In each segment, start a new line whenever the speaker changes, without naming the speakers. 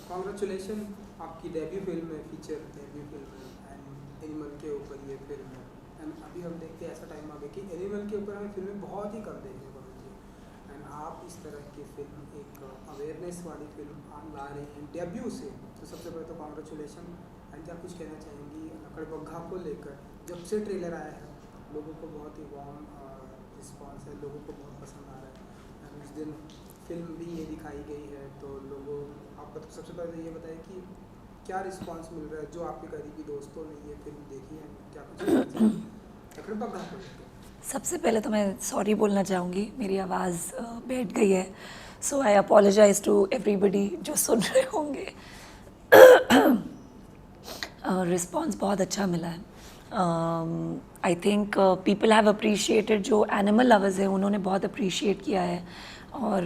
Congratulation, आपकी debut film है, feature debut film है एंड एनिमल के ऊपर ये फिल्म है। एंड अभी हम देखते हैं ऐसा टाइम आ गया कि एनिमल के ऊपर हमें फिल्में बहुत ही कम देखने को मिलती है एंड आप इस तरह की फिल्म एक अवेयरनेस वाली फिल्म आप ला रहे हैं डेब्यू से, तो सबसे पहले तो कॉन्ग्रेचुलेशन। एंड क्या कुछ कहना चाहेंगी लकड़बग्घा को लेकर? जब से ट्रेलर आया है लोगों को बहुत ही वार्म रिस्पॉन्स है, लोगों को बहुत पसंद आ रहा है एंड उस दिन फिल्म भी ये दिखाई गई है, तो लोगों आप सबसे पहले ये बताएं कि क्या रिस्पांस मिल रहा है जो आपके करीबी दोस्तों ने ये फिल्म देखी है, क्या कुछ लकड़बग्घा को लेकर?
सबसे पहले तो मैं सॉरी बोलना चाहूँगी, मेरी आवाज़ बैठ गई है, so I apologise to everybody जो सुन रहे होंगे। रिस्पॉन्स बहुत अच्छा मिला है। I think people have appreciated, जो एनिमल लवर्स हैं उन्होंने बहुत अप्रिशिएट किया है और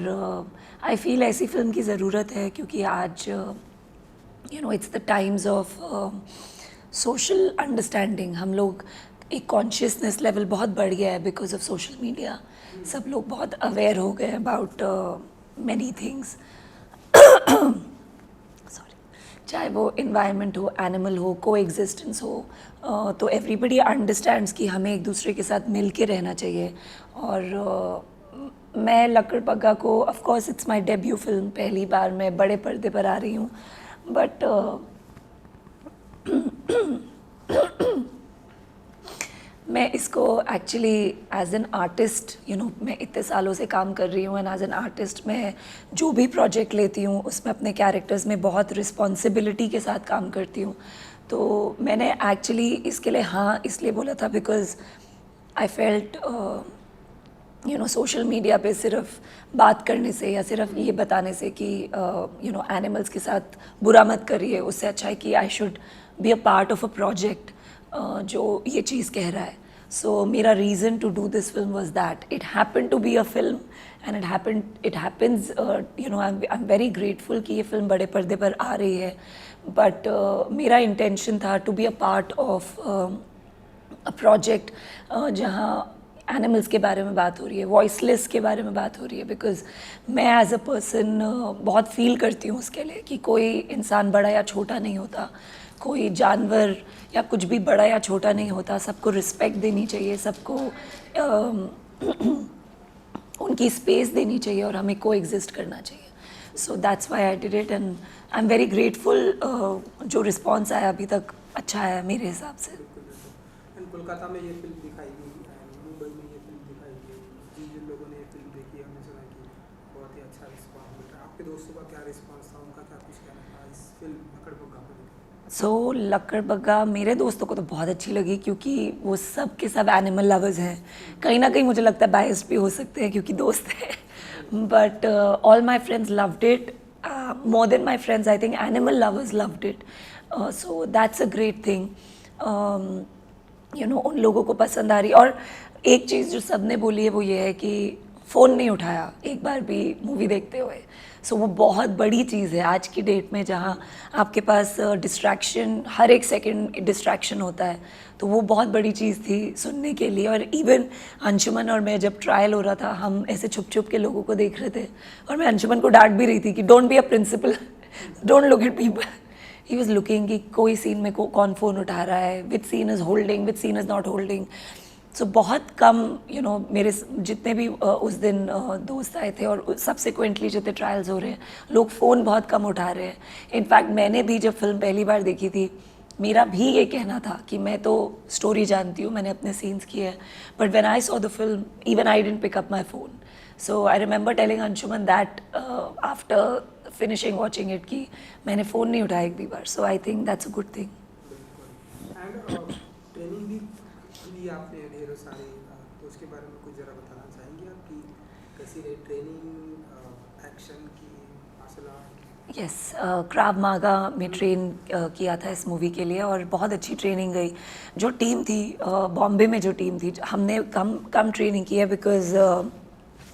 आई फील ऐसी फिल्म की ज़रूरत है क्योंकि आज it's the times of social understanding. हम लोग एक कॉन्शियसनेस लेवल बहुत बढ़ गया है बिकॉज ऑफ सोशल मीडिया। सब लोग बहुत अवेयर हो गए अबाउट मैनी थिंग्स, सॉरी, चाहे वो इन्वायरमेंट हो, एनिमल हो, को एग्जिस्टेंस हो, तो एवरीबडी अंडरस्टैंड्स कि हमें एक दूसरे के साथ मिल के रहना चाहिए। और मैं लकड़बग्घा को, of course it's my debut film, पहली बार मैं बड़े पर्दे पर आ रही हूँ, बट मैं इसको एक्चुअली एज एन आर्टिस्ट, मैं इतने सालों से काम कर रही हूँ एंड एज एन आर्टिस्ट मैं जो भी प्रोजेक्ट लेती हूँ उसमें अपने कैरेक्टर्स में बहुत रिस्पॉन्सिबिलिटी के साथ काम करती हूँ। तो मैंने एक्चुअली इसके लिए हाँ इसलिए बोला था because I felt social media पे सिर्फ बात करने से या सिर्फ ये बताने से कि एनिमल्स के साथ बुरा मत करिए, उससे अच्छा है कि I should be a part of a project जो ये चीज़ कह रहा है। सो मेरा reason to do this film was that it happen to be a film and it happens, I am very grateful कि ये फिल्म बड़े पर्दे पर आ रही है। बट मेरा इंटेंशन था to be a part of a project जहाँ एनिमल्स के बारे में बात हो रही है, वॉइसलेस के बारे में बात हो रही है, बिकॉज मैं एज अ पर्सन बहुत फील करती हूँ उसके लिए कि कोई इंसान बड़ा या छोटा नहीं होता, कोई जानवर या कुछ भी बड़ा या छोटा नहीं होता, सबको रिस्पेक्ट देनी चाहिए, सबको उनकी स्पेस देनी चाहिए और हमें को एग्जिस्ट करना चाहिए। So that's why I did it and I am very grateful. जो रिस्पॉन्स आया अभी तक अच्छा है मेरे हिसाब से।
बिल्कुल बिल्कुल। एंड कोलकाता में ये फिल्म दिखाई गई एंड मुंबई में ये फिल्म दिखाई गई, जिन लोगों ने ये फिल्म देखी हमने सुना कि बहुत ही अच्छा रिस्पॉन्स मिल रहा है। आपके दोस्तों का क्या रिस्पॉन्स था, उनका क्या कुछ कहना था इस फिल्म लकड़बग्घा को लेकर?
सो लकड़बग्घा मेरे दोस्तों को तो बहुत अच्छी लगी क्योंकि वो सब के सब एनिमल लवर्स हैं। कहीं ना कहीं मुझे लगता है बायस्ड भी हो सकते हैं क्योंकि दोस्त हैं, but all my friends loved it more than my friends. I think animal lovers loved it, so that's a great thing. उन लोगों को पसंद आ रही। और एक चीज़ जो सबने बोली है वो ये है कि फ़ोन नहीं उठाया एक बार भी मूवी देखते हुए। सो वो बहुत बड़ी चीज़ है आज की डेट में, जहाँ आपके पास डिस्ट्रैक्शन, हर एक सेकंड डिस्ट्रैक्शन होता है। तो वो बहुत बड़ी चीज़ थी सुनने के लिए। और इवन अंशुमन और मैं जब ट्रायल हो रहा था, हम ऐसे छुप छुप के लोगों को देख रहे थे और मैं अंशुमन को डांट भी रही थी कि don't be a principal, don't look at people. He was looking कि कोई सीन में कौन फ़ोन उठा रहा है, which scene is holding, which scene is not holding. So बहुत कम मेरे जितने भी उस दिन दोस्त आए थे और सब्सिक्वेंटली जितने ट्रायल्स हो रहे हैं, लोग फ़ोन बहुत कम उठा रहे हैं। इनफैक्ट मैंने भी जब फिल्म पहली बार देखी थी, मेरा भी ये कहना था कि मैं तो स्टोरी जानती हूँ, मैंने अपने सीन्स किए हैं, but when I saw the film even I didn't pick up my phone. So I remember telling Anshuman that after finishing watching it कि मैंने फ़ोन नहीं उठाया एक भी बार। So I think that's a good thing.
बिल्कुल। एंड ट्रेनिंग भी ली आपने ढेरों सारी, तो उसके बारे में कुछ ज़रा बताना चाहेंगे आप कि कैसी रही ट्रेनिंग, एक्शन की, मार्शल आर्ट?
यस, क्राव मागा में ट्रेन किया था इस मूवी के लिए और बहुत अच्छी ट्रेनिंग गई। जो टीम थी बॉम्बे में, जो टीम थी, हमने कम कम ट्रेनिंग की है बिकॉज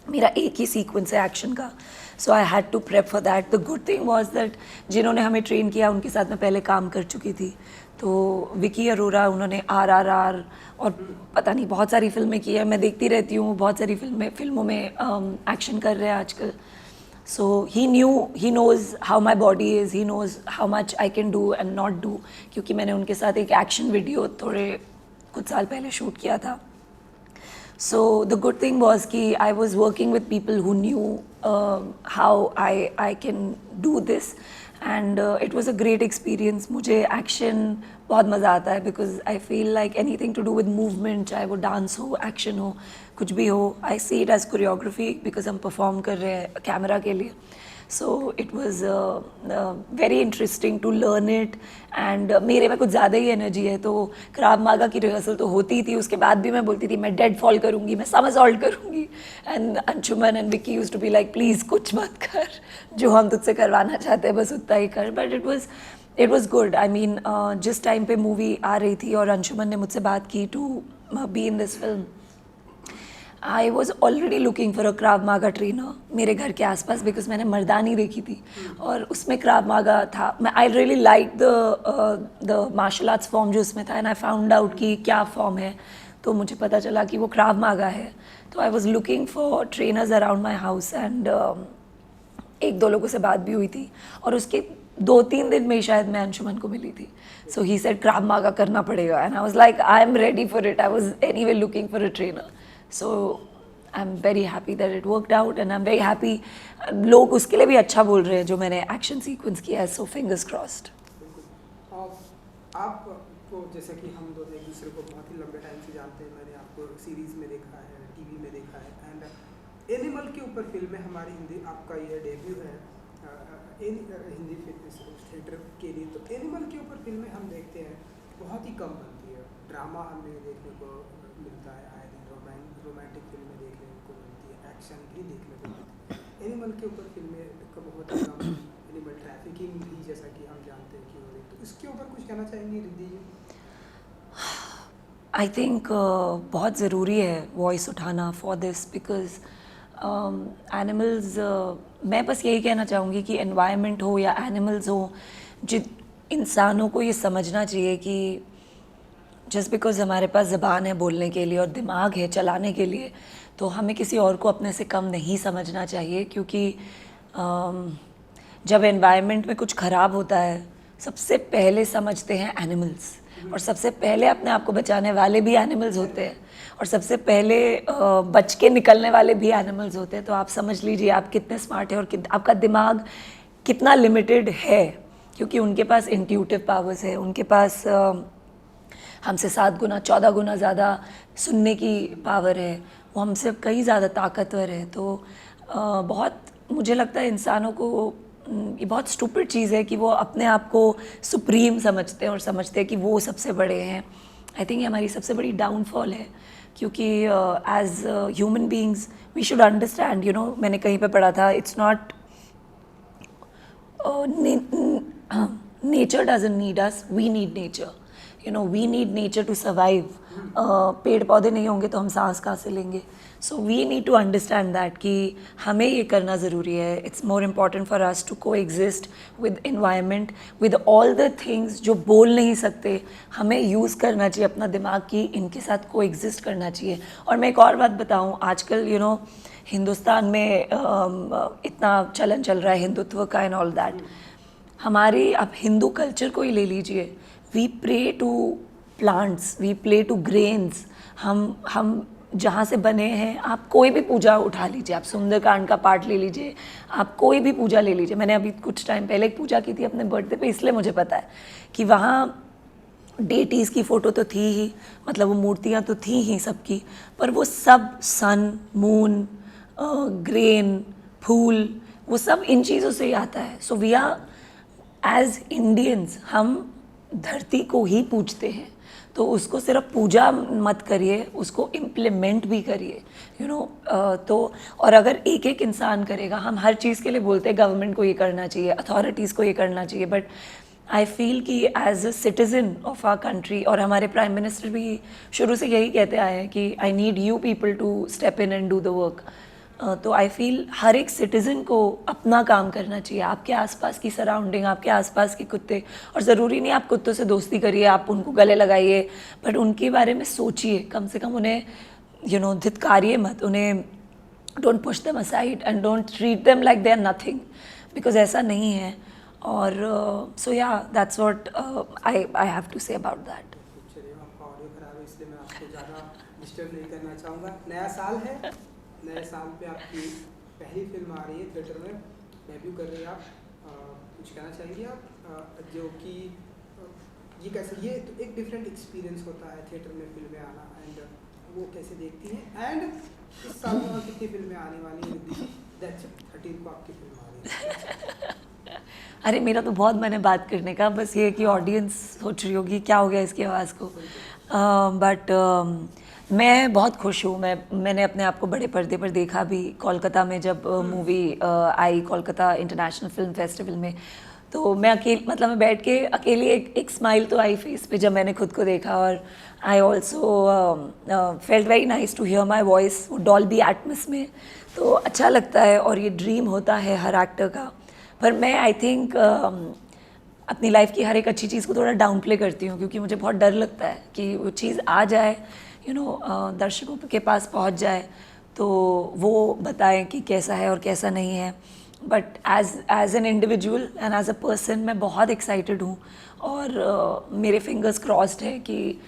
मेरा एक ही सीक्वेंस है एक्शन का। So I had to prep for that. The good thing was that जिन्होंने हमें ट्रेन किया उनके साथ मैं पहले काम कर चुकी थी। तो विकी अरोरा, उन्होंने RRR और पता नहीं बहुत सारी फिल्में की है, मैं देखती रहती हूँ, बहुत सारी फिल्मों में एक्शन कर रहे हैं आजकल। So he knows how my body is, he knows how much I can do and not do, क्योंकि मैंने उनके साथ एक एक्शन वीडियो थोड़े कुछ साल पहले शूट किया था. So the good thing was कि I was working with people who knew how I can do this, and it was a great experience. मुझे action बहुत मज़ा आता है because I feel like anything to do with movement, चाहे वो dance हो, action हो, कुछ भी हो, I see it as choreography because हम perform कर रहे हैं कैमरा के लिए. So it was very interesting to learn it, and मेरे में कुछ ज़्यादा ही एनर्जी है, तो क्राव मागा की रिहर्सल तो होती थी, उसके बाद भी मैं बोलती थी मैं डेड फॉल करूँगी, मैं समरसॉल्ट करूँगी, and Anshuman and Vicky used to be like please कुछ मत कर, जो हम तुझसे करवाना चाहते हैं बस उतना ही कर. But it was good. I mean जिस टाइम पे मूवी आ रही थी और अंशुमन ने मुझसे बात की to be in this film, I was already looking for a Krav Maga trainer मेरे घर के आसपास, बिकॉज मैंने मर्दानी देखी थी और उसमें क्राव मागा था. मैं I really like the martial arts form जो उसमें था, एंड आई फाउंड आउट कि क्या फॉर्म है, तो मुझे पता चला कि वो क्राव मागा है. तो I was looking for trainers around my house, and एक दो लोगों से बात भी हुई थी, और उसके 2-3 दिन में शायद मैं अंशुमन को मिली थी. सो ही सेड क्राव मागा करना पड़ेगा, and I was like I am ready for it. I was anyway looking for a trainer. So I am very happy that it worked out, and I am very happy लोग उसके लिए भी अच्छा बोल रहे हैं जो मैंने एक्शन सीक्वेंस किया है. So fingers crossed.
आपको जैसे कि हम दोनों एक दूसरे को बहुत ही लंबे टाइम से जानते हैं, मैंने आपको सीरीज़ में देखा है, टीवी में देखा है, एंड एनिमल के ऊपर फिल्म है हमारी हिंदी, आपका ये डेब्यू है हिंदी थिएटर के लिए. तो एनिमल के ऊपर फिल्में हम देखते हैं बहुत ही कम बनती है. ड्रामा हमें देखने को मिलता है, आए दिन रोमांटिक फिल्में देखने को मिलती है, एक्शन भी देखने को मिलती है. एनिमल के ऊपर फिल्में का बहुत ही कम. एनिमल ट्रैफिकिंग भी जैसा कि हम जानते हैं कि हो रही, तो इसके ऊपर कुछ कहना चाहेंगे रिद्धि जी?
आई थिंक बहुत ज़रूरी है वॉइस उठाना फॉर दिस, बिकॉज एनिमल्स, मैं बस यही कहना चाहूँगी कि एनवायरनमेंट हो या एनिमल्स हो, जिन इंसानों को ये समझना चाहिए कि जस्ट बिकॉज हमारे पास ज़बान है बोलने के लिए और दिमाग है चलाने के लिए, तो हमें किसी और को अपने से कम नहीं समझना चाहिए. क्योंकि जब एनवायरनमेंट में कुछ ख़राब होता है, सबसे पहले समझते हैं एनिमल्स, और सबसे पहले अपने आप को बचाने वाले भी एनिमल्स होते हैं, और सबसे पहले बच के निकलने वाले भी एनिमल्स होते हैं. तो आप समझ लीजिए आप कितने स्मार्ट हैं और आपका दिमाग कितना लिमिटेड है, क्योंकि उनके पास इंट्यूटिव पावर्स है, उनके पास हमसे 7 गुना 14 गुना ज़्यादा सुनने की पावर है, वो हमसे कई ज़्यादा ताकतवर है. तो बहुत मुझे लगता है इंसानों को ये बहुत स्टूपिड चीज़ है कि वो अपने आप को सुप्रीम समझते हैं और समझते हैं कि वो सबसे बड़े हैं. आई थिंक ये हमारी सबसे बड़ी डाउनफॉल है, क्योंकि as human beings we should understand, you know, मैंने कहीं पे पढ़ा था, it's not nature doesn't need us, we need nature. You know, we need nature to survive. पेड़ पौधे नहीं होंगे तो हम सांस कहाँ से लेंगे. So we need to understand that कि हमें ये करना ज़रूरी है. It's more important for us to coexist with environment, with all the things जो बोल नहीं सकते. हमें यूज़ करना चाहिए अपना दिमाग की, इनके साथ को एग्जिस्ट करना चाहिए. और मैं एक और बात बताऊँ, आजकल यू नो हिंदुस्तान में इतना चलन चल रहा है हिंदुत्व का एंड ऑल दैट. हमारी आप हिंदू कल्चर को ही ले लीजिए, we pray to plants, we pray to grains. हम जहाँ से बने हैं, आप कोई भी पूजा उठा लीजिए, आप सुंदरकांड का पाठ ले लीजिए, आप कोई भी पूजा ले लीजिए. मैंने अभी कुछ टाइम पहले एक पूजा की थी अपने बर्थडे पे, इसलिए मुझे पता है कि वहाँ डेटीज़ की फ़ोटो तो थी ही, मतलब वो मूर्तियाँ तो थी ही सबकी, पर वो सब सन, मून, ग्रेन, फूल, वो सब इन चीज़ों से ही आता है. So we are as Indians, हम धरती को ही पूजते हैं, तो उसको सिर्फ पूजा मत करिए, उसको इम्प्लीमेंट भी करिए, यू नो. तो और अगर एक एक इंसान करेगा, हम हर चीज़ के लिए बोलते हैं गवर्नमेंट को ये करना चाहिए, अथॉरिटीज़ को ये करना चाहिए, बट आई फील कि as a citizen of our country, और हमारे प्राइम मिनिस्टर भी शुरू से यही कहते आए हैं कि I need you people to step in and do the work. तो आई फील हर एक सिटीज़न को अपना काम करना चाहिए. आपके आसपास की सराउंडिंग, आपके आसपास के कुत्ते, और ज़रूरी नहीं आप कुत्तों से दोस्ती करिए, आप उनको गले लगाइए, बट उनके बारे में सोचिए, कम से कम उन्हें यू नो धित्कारिए मत, उन्हें don't push them aside and don't treat them like they are nothing, because ऐसा नहीं है. और so yeah that's what I have to say about that.
चलिए, आपका ऑडियो खराब है इसलिए मैं आपको ज़्यादा डिस्टर्ब नहीं करना चाहूँगा. नया साल है, नए साल पे आपकी पहली फिल्म आ रही है थिएटर में, डेब्यू कर रही है आप. कुछ कहना चाहेंगे आप, जो कि ये कैसे, ये तो एक डिफरेंट एक्सपीरियंस होता है थिएटर में फिल्में आना, एंड वो कैसे देखती हैं, एंड इस साल में और कितनी फिल्में आने वाली हैं? दैट्स 13 को आपकी फिल्म आ रही है.
अरे मेरा तो बहुत मन है बात करने का, बस ये है कि ऑडियंस सोच रही होगी क्या हो गया इसकी आवाज़ को. बट मैं बहुत खुश हूँ. मैंने अपने आप को बड़े पर्दे पर देखा भी कोलकाता में, जब मूवी आई कोलकाता इंटरनेशनल फिल्म फेस्टिवल में. तो मैं अकेले, मतलब मैं बैठ के अकेली एक स्माइल तो आई फेस पे जब मैंने खुद को देखा. और I also felt very nice to hear my voice Dolby Atmos में. तो अच्छा लगता है, और ये ड्रीम होता है हर एक्टर का. पर मैं आई थिंक अपनी लाइफ की हर एक अच्छी चीज़ को थोड़ा डाउन प्ले करती हूँ, क्योंकि मुझे बहुत डर लगता है कि वो चीज़ आ जाए, दर्शकों के पास पहुँच जाए, तो वो बताएं कि कैसा है और कैसा नहीं है. But as an individual and as a person मैं बहुत एक्साइटेड हूँ. और मेरे फिंगर्स क्रॉस्ड है कि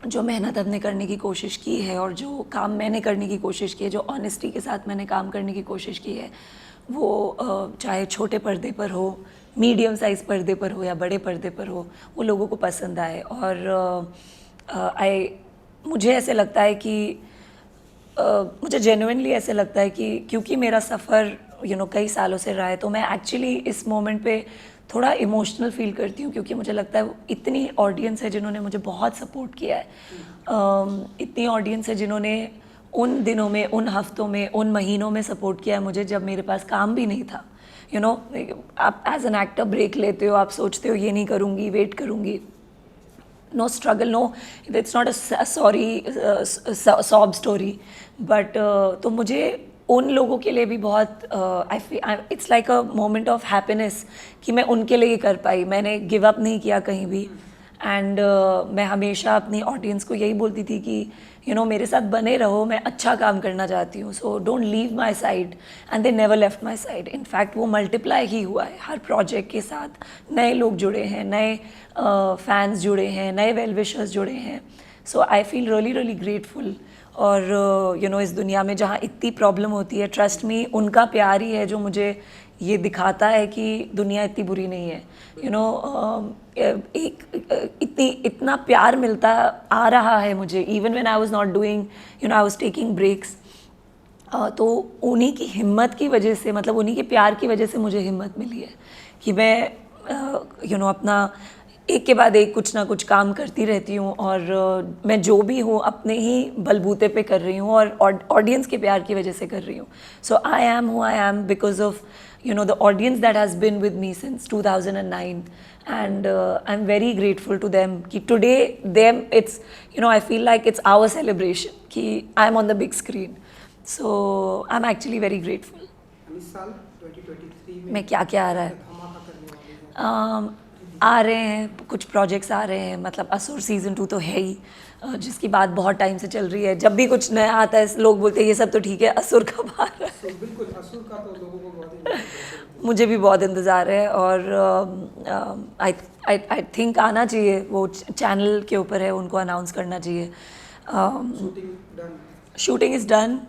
जो मेहनत हमने करने की कोशिश की है, और जो काम मैंने करने की कोशिश की है, जो ऑनेस्टी के साथ मैंने काम करने की कोशिश की है, वो चाहे छोटे पर्दे पर हो, मीडियम साइज़ पर्दे पर हो या बड़े पर्दे पर हो, वो लोगों को पसंद आए. और मुझे ऐसे लगता है कि मुझे जेन्युइनली ऐसे लगता है कि क्योंकि मेरा सफ़र कई सालों से रहा है, तो मैं एक्चुअली इस मोमेंट पे थोड़ा इमोशनल फील करती हूँ, क्योंकि मुझे लगता है इतनी ऑडियंस है जिन्होंने मुझे बहुत सपोर्ट किया है. इतनी ऑडियंस है जिन्होंने उन दिनों में, उन हफ्तों में, उन महीनों में सपोर्ट किया है मुझे, जब मेरे पास काम भी नहीं था. आप एज एन एक्टर ब्रेक लेते हो, आप सोचते हो ये नहीं करूँगी, वेट करूँगी. No struggle, no, it's not a sob story, but तो मुझे उन लोगों के लिए भी बहुत it's like a moment of happiness कि मैं उनके लिए कर पाई. मैंने गिव अप नहीं किया कहीं भी. एंड मैं हमेशा अपनी ऑडियंस को यही बोलती थी कि मेरे साथ बने रहो, मैं अच्छा काम करना चाहती हूँ, so don't leave my side. And they never left my side. In fact वो मल्टीप्लाई ही हुआ है हर प्रोजेक्ट के साथ. नए लोग जुड़े हैं, नए फैंस जुड़े हैं, नए वेल विशर्स जुड़े हैं. So I feel really really grateful. और इस दुनिया में जहाँ इतनी प्रॉब्लम होती है, ट्रस्ट मी, उनका प्यार ही है जो मुझे ये दिखाता है कि दुनिया इतनी बुरी नहीं है. इतना प्यार मिलता आ रहा है मुझे, even when I was not doing, I was taking breaks. तो उन्हीं की हिम्मत की वजह से, मतलब उन्हीं के प्यार की वजह से मुझे हिम्मत मिली है कि मैं अपना एक के बाद एक कुछ ना कुछ काम करती रहती हूँ. और मैं जो भी हूँ अपने ही बलबूते पे कर रही हूँ, और ऑडियंस के प्यार की वजह से कर रही हूँ. So I am who I am because of the audience that has been with me since 2009, and I'm very grateful to them ki today it's I feel like it's our celebration ki I'm on the big screen, so I'm actually very grateful.
इस साल 2023
में क्या क्या आ रहा है?
धमाका करने वाली है.
आ रहे हैं कुछ प्रोजेक्ट्स आ रहे हैं, मतलब असुर सीज़न 2 तो है ही, जिसकी बात बहुत टाइम से चल रही है. जब भी कुछ नया आता है लोग बोलते हैं ये सब तो ठीक है, असुर कब आ रहा है?
बिल्कुल, असुर का तो लोगों को बहुत इंतजार है.
मुझे भी बहुत इंतज़ार है. और आई थिंक आना चाहिए, वो चैनल के ऊपर है, उनको अनाउंस करना चाहिए. Shooting is done.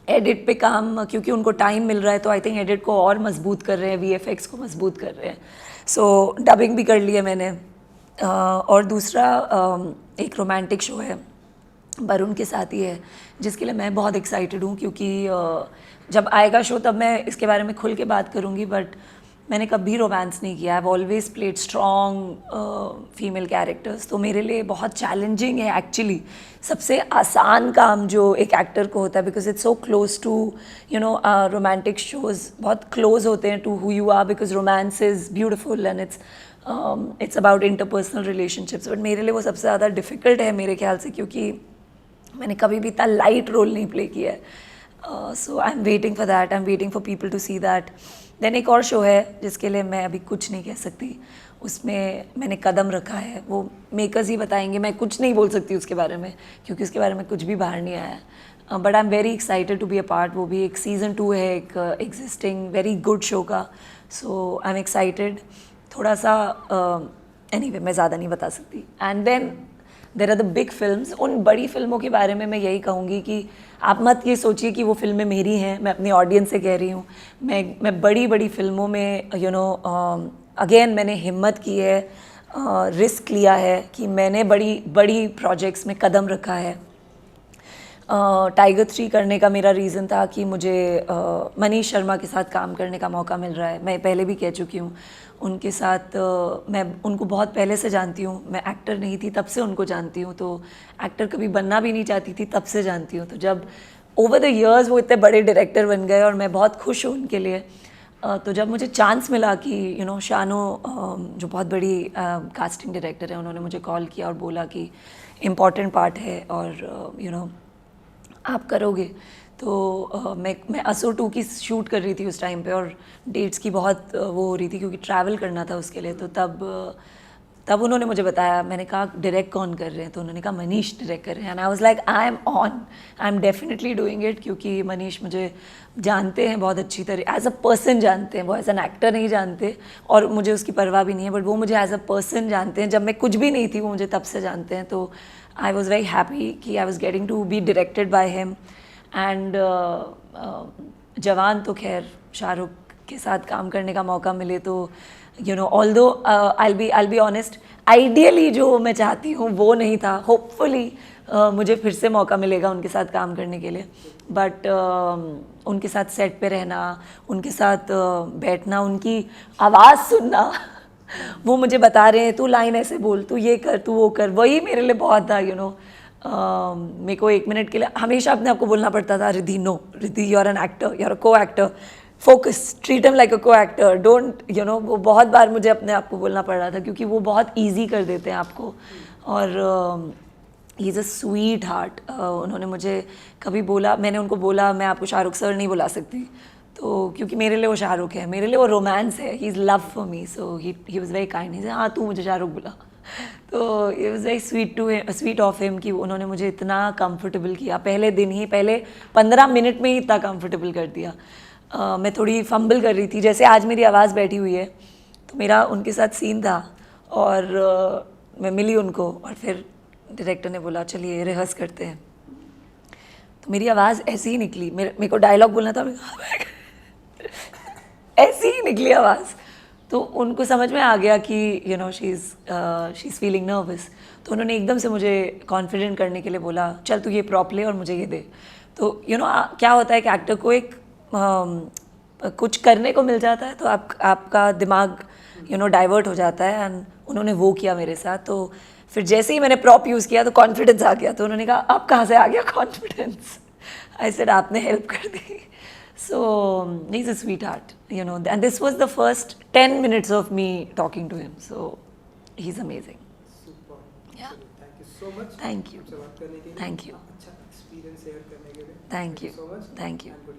एडिट पे काम, क्योंकि उनको टाइम मिल रहा है, तो आई थिंक एडिट को और मजबूत कर रहे हैं, VFX को मजबूत कर रहे हैं. सो डबिंग भी कर लिया मैंने. और दूसरा एक रोमांटिक शो है, वरुण के साथ ही है, जिसके लिए मैं बहुत एक्साइटेड हूँ, क्योंकि जब आएगा शो तब मैं इसके बारे में खुल के बात करूँगी. बट मैंने कभी रोमांस नहीं किया. I have always played strong female characters. तो मेरे लिए बहुत चैलेंजिंग है एक्चुअली. सबसे आसान काम जो एक एक्टर को होता है, because it's so close to romantic shows बहुत क्लोज होते हैं to who you are, because romance is beautiful and it's about interpersonal relationships. But मेरे लिए वो सबसे ज़्यादा डिफ़िकल्ट है मेरे ख्याल से, क्योंकि मैंने कभी भी इतना लाइट रोल नहीं प्ले किया है. So I am waiting for that. I am waiting for people to see that. Then एक और शो है जिसके लिए मैं अभी कुछ नहीं कह सकती. उसमें मैंने कदम रखा है, वो मेकर्स ही बताएंगे, मैं कुछ नहीं बोल सकती उसके बारे में, क्योंकि उसके बारे में कुछ भी बाहर नहीं आया है. But I am very excited to be a part. वो भी एक सीज़न 2 है एक एग्जिस्टिंग वेरी गुड शो का. So I am excited. थोड़ा सा एनीवे मैं ज़्यादा नहीं बता सकती. And then there are the big films. उन बड़ी फिल्मों के बारे में मैं यही कहूँगी कि आप मत ये सोचिए कि वो फिल्में मेरी हैं. मैं अपनी ऑडियंस से कह रही हूँ. मैं बड़ी बड़ी फिल्मों में अगेन मैंने हिम्मत की है, रिस्क लिया है कि मैंने बड़ी बड़ी प्रोजेक्ट्स में कदम रखा है. टाइगर 3 करने का मेरा रीज़न था कि मुझे मनीष शर्मा के साथ काम करने का मौका मिल रहा है. मैं पहले भी कह चुकी हूँ उनके साथ. मैं उनको बहुत पहले से जानती हूँ. मैं एक्टर नहीं थी तब से उनको जानती हूँ. तो एक्टर कभी बनना भी नहीं चाहती थी तब से जानती हूँ. तो जब ओवर द ईयर्स वो इतने बड़े डायरेक्टर बन गए और मैं बहुत खुश हूँ उनके लिए. तो जब मुझे चांस मिला कि शानो जो बहुत बड़ी कास्टिंग डायरेक्टर है, उन्होंने मुझे कॉल किया और बोला कि इम्पॉर्टेंट पार्ट है और आप करोगे. तो मैं असुर 2 की शूट कर रही थी उस टाइम पे और डेट्स की बहुत वो हो रही थी क्योंकि ट्रैवल करना था उसके लिए. तो तब उन्होंने मुझे बताया. मैंने कहा डायरेक्ट कौन कर रहे हैं? तो उन्होंने कहा मनीष डायरेक्ट कर रहे हैं. And I was like I am on, I am definitely doing it. क्योंकि मनीष मुझे जानते हैं बहुत अच्छी तरह, एज अ पर्सन जानते हैं. वो एज एन एक्टर नहीं जानते और मुझे उसकी परवाह भी नहीं है, बट वो मुझे एज अ पर्सन जानते हैं. जब मैं कुछ भी नहीं थी वो मुझे तब से जानते हैं. तो आई वॉज़ वेरी हैप्पी कि I was getting to be directed by him. And Jawan तो खैर शाहरुख के साथ काम करने का मौका मिले तो although I be honest, ideally जो मैं चाहती हूँ वो नहीं था. होपफुली मुझे फिर से मौका मिलेगा उनके साथ काम करने के लिए. बट उनके साथ सेट पे रहना, उनके साथ बैठना, उनकी आवाज़ सुनना वो मुझे बता रहे हैं तू लाइन ऐसे बोल, तू ये कर, तू वो कर, वही मेरे लिए बहुत था. मेरे को 1 मिनट के लिए हमेशा अपने आपको बोलना पड़ता था Riddhi no, Riddhi you are an actor, you are a coactor, focus, treat him like a coactor, don't वो बहुत बार मुझे अपने आप को बोलना पड़ रहा था क्योंकि वो बहुत ईजी कर देते हैं आपको. और he is a sweet heart. उन्होंने मुझे कभी बोला, मैंने उनको बोला मैं आपको शाहरुख सर नहीं बुला सकती तो क्योंकि मेरे लिए वो शाहरुख है, मेरे लिए वो रोमांस है. He is love for me. So he was very kind. He said हाँ तू मुझे शाहरुख बुला. तो it was very sweet of him कि उन्होंने मुझे इतना कंफर्टेबल किया. पहले दिन ही, पहले 15 मिनट में ही इतना कंफर्टेबल कर दिया. मैं थोड़ी फंबल कर रही थी, जैसे आज मेरी आवाज़ बैठी हुई है. तो मेरा उनके साथ सीन था और मैं मिली उनको और फिर डायरेक्टर ने बोला चलिए रिहर्स करते हैं. तो मेरी आवाज़ ऐसी ही निकली. मेरे को डायलॉग बोलना था, ऐसी ही निकली आवाज़. तो उनको समझ में आ गया कि शी इज़ फीलिंग नर्वस. तो उन्होंने एकदम से मुझे कॉन्फिडेंट करने के लिए बोला चल तू ये प्रॉप ले और मुझे ये दे. तो क्या होता है कि एक्टर को एक कुछ करने को मिल जाता है तो आपका दिमाग डाइवर्ट हो जाता है. एंड उन्होंने वो किया मेरे साथ. तो फिर जैसे ही मैंने प्रॉप यूज़ किया तो कॉन्फिडेंस आ गया. तो उन्होंने कहा अब कहाँ से आ गया कॉन्फिडेंस? आई सेड आपने हेल्प कर दी. So he's a sweetheart, and this was the first 10 minutes of me talking to him. So he's amazing.
Super.
Yeah.
Thank you so much.
Thank you.
हमसे बात करने के लिए.
Thank you.
अच्छा experience share करने के लिए.
Thank you.
So much.
Thank you.
And good luck.